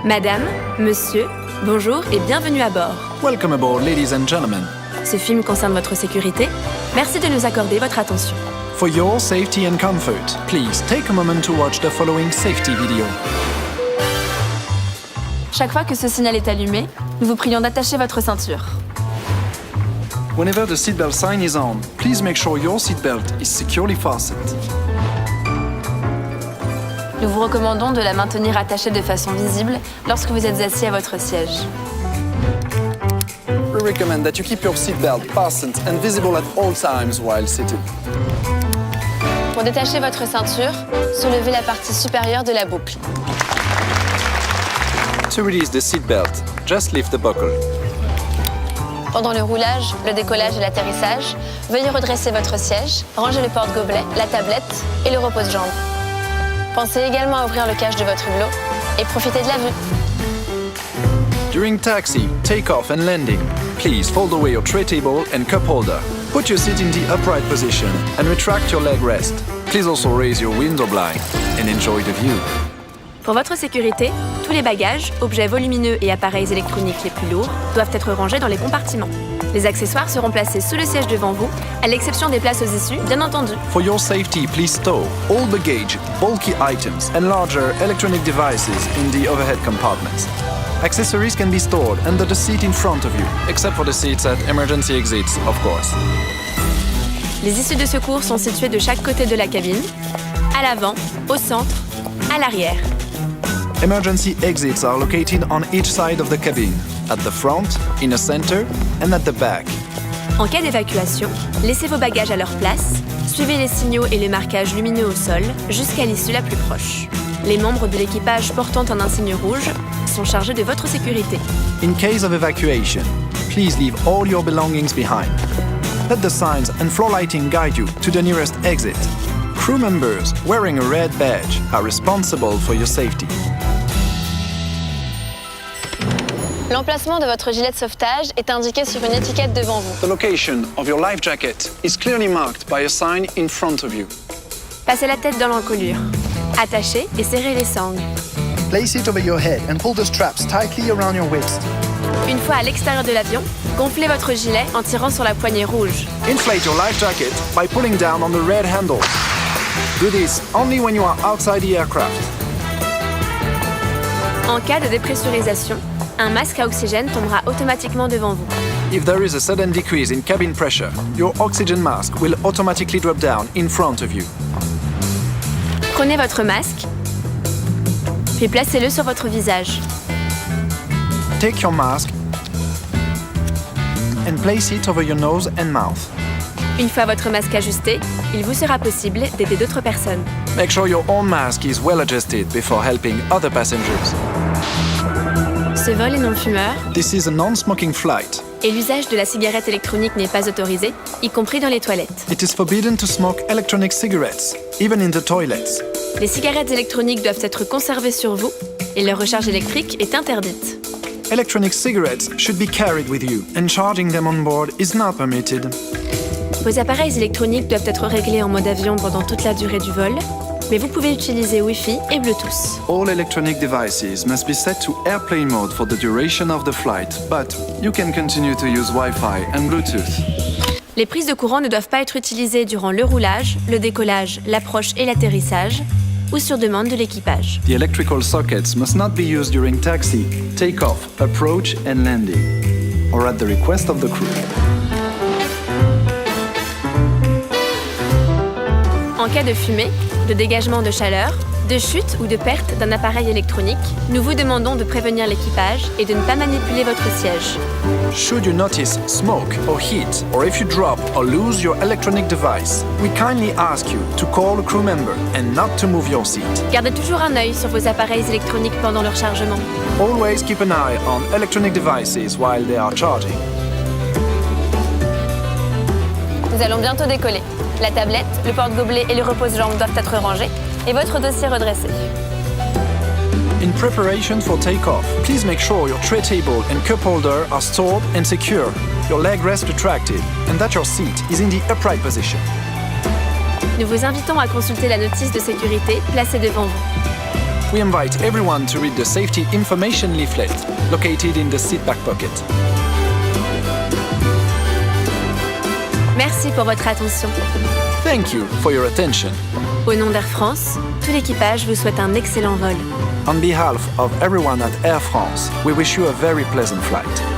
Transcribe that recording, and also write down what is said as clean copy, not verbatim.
Madame, monsieur, bonjour et bienvenue à bord. Welcome aboard, ladies and gentlemen. Ce film concerne votre sécurité. Merci de nous accorder votre attention. For your safety and comfort, please take a moment to watch the following safety video. Chaque fois que ce signal est allumé, nous vous prions d'attacher votre ceinture. Whenever the seatbelt sign is on, please make sure your seatbelt is securely fastened. Nous vous recommandons de la maintenir attachée de façon visible lorsque vous êtes assis à votre siège. We recommend that you keep your seatbelt fastened and visible at all times while seated. Pour détacher votre ceinture, soulevez la partie supérieure de la boucle. To release the seatbelt, just lift the buckle. Pendant le roulage, le décollage et l'atterrissage, veuillez redresser votre siège, ranger le porte-gobelet, la tablette et le repose-jambes. Pensez également à ouvrir le cache de votre hublot et profitez de la vue. During taxi, takeoff and landing, please fold away your tray table and cup holder. Put your seat in the upright position and retract your leg rest. Please also raise your window blind and enjoy the view. Pour votre sécurité, tous les bagages, objets volumineux et appareils électroniques les plus lourds doivent être rangés dans les compartiments. Les accessoires seront placés sous le siège devant vous, à l'exception des places aux issues, bien entendu. For your safety, please stow all baggage, bulky items, and larger electronic devices in the overhead compartments. Accessories can be stored under the seat in front of you, except for the seats at emergency exits, of course. Les issues de secours sont situées de chaque côté de la cabine, à l'avant, au centre, à l'arrière. Emergency exits are located on each side of the cabin, at the front, in the center, and at the back. En cas d'évacuation, laissez vos bagages à leur place, suivez les signaux et les marquages lumineux au sol jusqu'à l'issue la plus proche. Les membres de l'équipage portant un insigne rouge sont chargés de votre sécurité. In case of evacuation, please leave all your belongings behind. Let the signs and floor lighting guide you to the nearest exit. Crew members wearing a red badge are responsible for your safety. L'emplacement de votre gilet de sauvetage est indiqué sur une étiquette devant vous. The location of your life jacket is clearly marked by a sign in front of you. Passez la tête dans l'encolure. Attachez et serrez les sangles. Place it over your head and pull the straps tightly around your waist. Une fois à l'extérieur de l'avion, gonflez votre gilet en tirant sur la poignée rouge. Inflate your life jacket by pulling down on the red handle. Do this only when you are outside the aircraft. En cas de dépressurisation, un masque à oxygène tombera automatiquement devant vous. If there is a sudden decrease in cabin pressure, your oxygen mask will automatically drop down in front of you. Prenez votre masque, puis placez-le sur votre visage. Take your mask and place it over your nose and mouth. Une fois votre masque ajusté, il vous sera possible d'aider d'autres personnes. Make sure your own mask is well adjusted before helping other passengers. Ce vol est non fumeur This is a non-smoking flight. et l'usage de la cigarette électronique n'est pas autorisé, y compris dans les toilettes. It is forbidden to smoke electronic cigarettes, even in the toilets. Les cigarettes électroniques doivent être conservées sur vous et leur recharge électrique est interdite. Electronic cigarettes should be carried with you, and charging them on board is not permitted. Vos appareils électroniques doivent être réglés en mode avion pendant toute la durée du vol, mais vous pouvez utiliser Wi-Fi et Bluetooth. All electronic devices must be set to airplane mode for the duration of the flight, but you can continue to use Wi-Fi and Bluetooth. Les prises de courant ne doivent pas être utilisées durant le roulage, le décollage, l'approche et l'atterrissage, ou sur demande de l'équipage. The electrical sockets must not be used during taxi, takeoff, approach and landing, or at the request of the crew. En cas de fumée, de dégagement de chaleur, de chute ou de perte d'un appareil électronique, nous vous demandons de prévenir l'équipage et de ne pas manipuler votre siège. Should you notice smoke or heat, or if you drop or lose your electronic device, we kindly ask you to call a crew member and not to move your seat. Gardez toujours un œil sur vos appareils électroniques pendant leur chargement. Always keep an eye on electronic devices while they are charging. Nous allons bientôt décoller. La tablette, le porte-gobelet et le repose-jambes doivent être rangés et votre dossier redressé. In preparation for takeoff, please make sure your tray table and cup holder are stored and secure, your leg rest retracted, and that your seat is in the upright position. Nous vous invitons à consulter la notice de sécurité placée devant vous. we invite everyone to read the safety information leaflet located in the seat back pocket. Merci pour votre attention. Thank you for your attention. Au nom d'Air France, tout l'équipage vous souhaite un excellent vol. On behalf of everyone at Air France, we wish you a very pleasant flight.